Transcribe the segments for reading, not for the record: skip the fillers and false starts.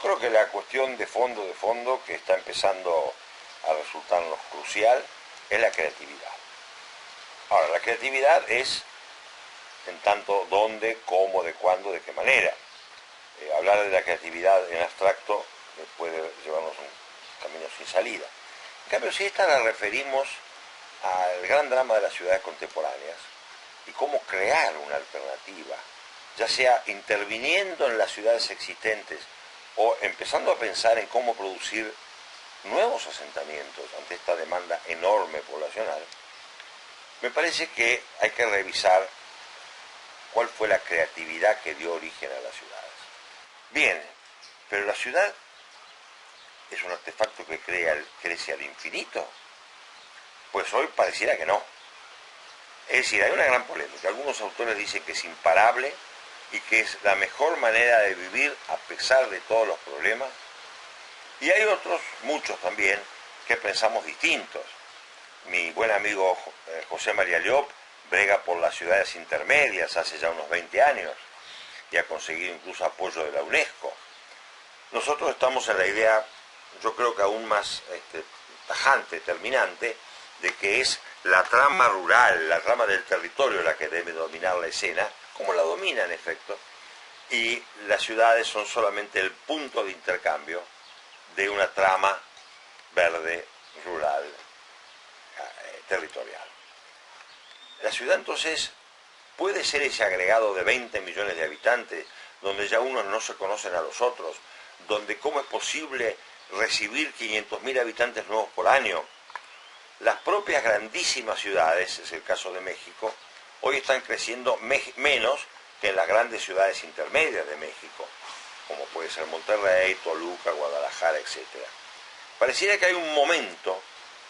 creo que la cuestión de fondo, que está empezando a resultarnos crucial, es la creatividad. Ahora, la creatividad es en tanto dónde, cómo, de cuándo, de qué manera. Hablar de la creatividad en abstracto puede llevarnos a un camino sin salida. En cambio, si esta la referimos al gran drama de las ciudades contemporáneas y cómo crear una alternativa, ya sea interviniendo en las ciudades existentes o empezando a pensar en cómo producir nuevos asentamientos ante esta demanda enorme poblacional, me parece que hay que revisar cuál fue la creatividad que dio origen a las ciudades. Bien, pero la ciudad es un artefacto que crece al infinito. Pues hoy pareciera que no. Es decir, hay una gran polémica. Algunos autores dicen que es imparable y que es la mejor manera de vivir a pesar de todos los problemas. Y hay otros, muchos también, que pensamos distintos. Mi buen amigo José María Llop brega por las ciudades intermedias hace ya unos 20 años y ha conseguido incluso apoyo de la UNESCO. Nosotros estamos en la idea, yo creo que aún más tajante, terminante, de que es la trama rural, la trama del territorio la que debe dominar la escena, como la domina en efecto, y las ciudades son solamente el punto de intercambio de una trama verde, rural, territorial. La ciudad entonces puede ser ese agregado de 20 millones de habitantes, donde ya unos no se conocen a los otros, donde cómo es posible recibir 500.000 habitantes nuevos por año. Las propias grandísimas ciudades, es el caso de México, hoy están creciendo menos que en las grandes ciudades intermedias de México, como puede ser Monterrey, Toluca, Guadalajara, etc. Pareciera que hay un momento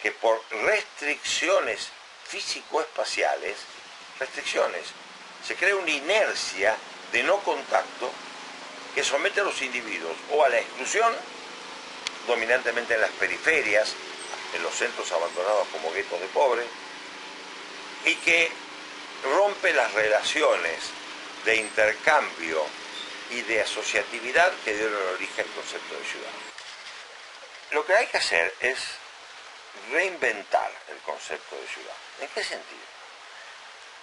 que por restricciones físico-espaciales, se crea una inercia de no contacto que somete a los individuos o a la exclusión, dominantemente en las periferias, en los centros abandonados como guetos de pobres, y que rompe las relaciones de intercambio y de asociatividad que dieron origen al concepto de ciudad. Lo que hay que hacer es reinventar el concepto de ciudad. ¿En qué sentido?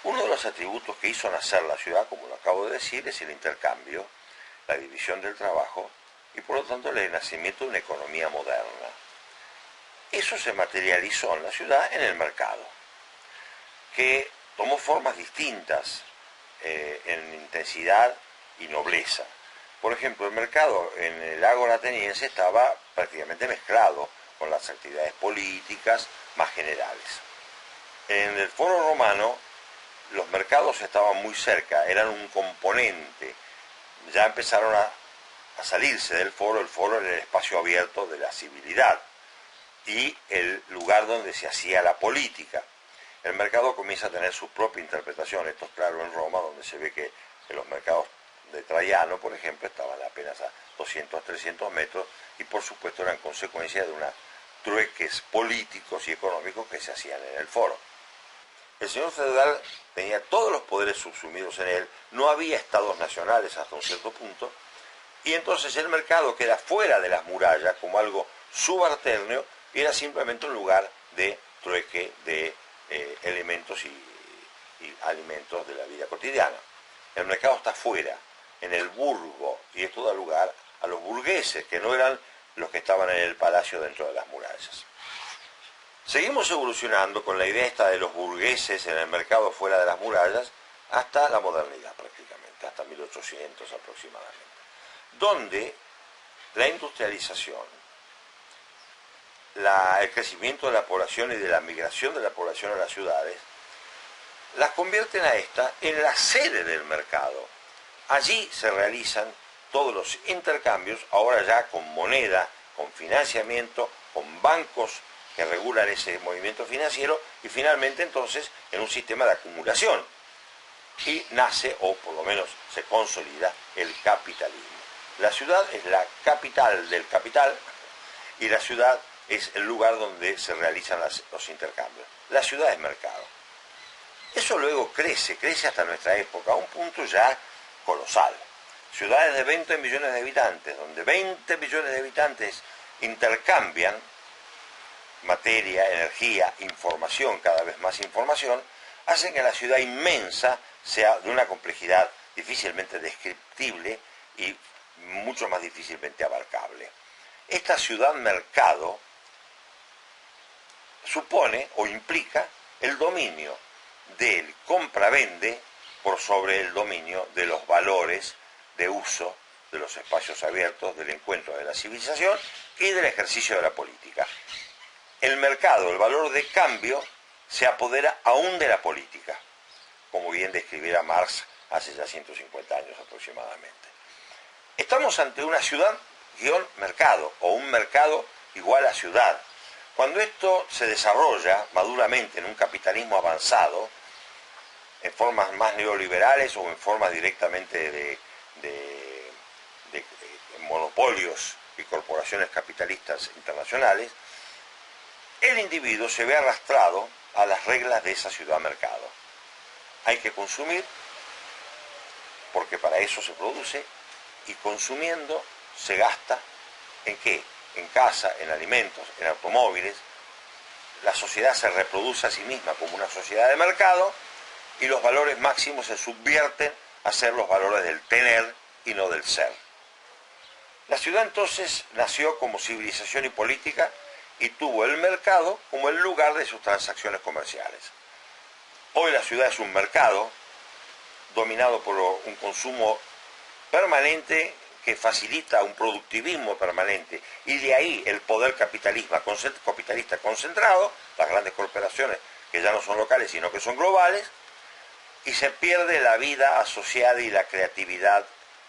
Uno de los atributos que hizo nacer la ciudad, como lo acabo de decir, es el intercambio, la división del trabajo y por lo tanto el nacimiento de una economía moderna. Eso se materializó en la ciudad en el mercado, que tomó formas distintas en intensidad y nobleza. Por ejemplo, el mercado en el ágora ateniense estaba prácticamente mezclado con las actividades políticas más generales. En el foro romano los mercados estaban muy cerca, eran un componente. Ya empezaron a salirse del foro. El foro era el espacio abierto de la civilidad y el lugar donde se hacía la política. El mercado comienza a tener su propia interpretación. Esto es claro en Roma, donde se ve que los mercados de Traiano, por ejemplo, estaban apenas a 200, 300 metros y por supuesto eran consecuencia de unos trueques políticos y económicos que se hacían en el foro. El señor feudal tenía todos los poderes subsumidos en él, no había estados nacionales hasta un cierto punto, y entonces el mercado queda fuera de las murallas como algo subalterno y era simplemente un lugar de trueque de elementos y alimentos de la vida cotidiana. El mercado está fuera, en el burgo, y esto da lugar a los burgueses, que no eran los que estaban en el palacio dentro de las murallas. Seguimos evolucionando con la idea esta de los burgueses en el mercado fuera de las murallas hasta la modernidad prácticamente, hasta 1800 aproximadamente, donde la industrialización, el crecimiento de la población y de la migración de la población a las ciudades, las convierten a esta en la sede del mercado. Allí se realizan todos los intercambios, ahora ya con moneda, con financiamiento, con bancos que regulan ese movimiento financiero y finalmente entonces en un sistema de acumulación. Y nace, o por lo menos se consolida, el capitalismo. La ciudad es la capital del capital y la ciudad es el lugar donde se realizan los intercambios. La ciudad es mercado. Eso luego crece hasta nuestra época, a un punto ya colosal. ciudades de 20 millones de habitantes, donde 20 millones de habitantes intercambian materia, energía, información, cada vez más información, hacen que la ciudad inmensa sea de una complejidad difícilmente descriptible y mucho más difícilmente abarcable. Esta ciudad-mercado supone o implica el dominio del compra-vende por sobre el dominio de los valores de uso de los espacios abiertos, del encuentro de la civilización y del ejercicio de la política. El mercado, el valor de cambio, se apodera aún de la política, como bien describiera Marx hace ya 150 años aproximadamente. Estamos ante una ciudad-mercado, o un mercado igual a ciudad. Cuando esto se desarrolla maduramente en un capitalismo avanzado, en formas más neoliberales o en formas directamente de monopolios y corporaciones capitalistas internacionales, el individuo se ve arrastrado a las reglas de esa ciudad-mercado. Hay que consumir, porque para eso se produce, y consumiendo se gasta ¿en qué? En casa, en alimentos, en automóviles. La sociedad se reproduce a sí misma como una sociedad de mercado y los valores máximos se subvierten a ser los valores del tener y no del ser. La ciudad entonces nació como civilización y política y tuvo el mercado como el lugar de sus transacciones comerciales. Hoy la ciudad es un mercado dominado por un consumo permanente que facilita un productivismo permanente, y de ahí el poder capitalista concentrado, las grandes corporaciones que ya no son locales sino que son globales, y se pierde la vida asociada y la creatividad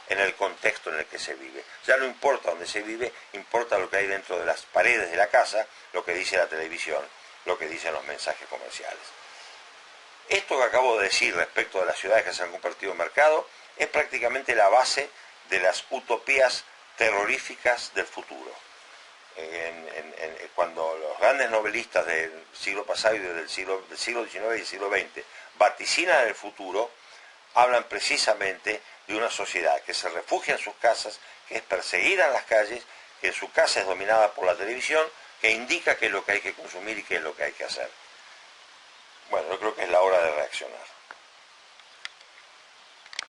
en el contexto en el que se vive. Ya no importa dónde se vive, importa lo que hay dentro de las paredes de la casa, lo que dice la televisión, lo que dicen los mensajes comerciales. Esto que acabo de decir respecto de las ciudades que se han convertido en mercado es prácticamente la base de las utopías terroríficas del futuro. Cuando los grandes novelistas del siglo pasado y del siglo XIX y del siglo XX vaticinan el futuro, hablan precisamente de una sociedad que se refugia en sus casas, que es perseguida en las calles, que en su casa es dominada por la televisión, que indica qué es lo que hay que consumir y qué es lo que hay que hacer. Bueno, yo creo que es la hora de reaccionar.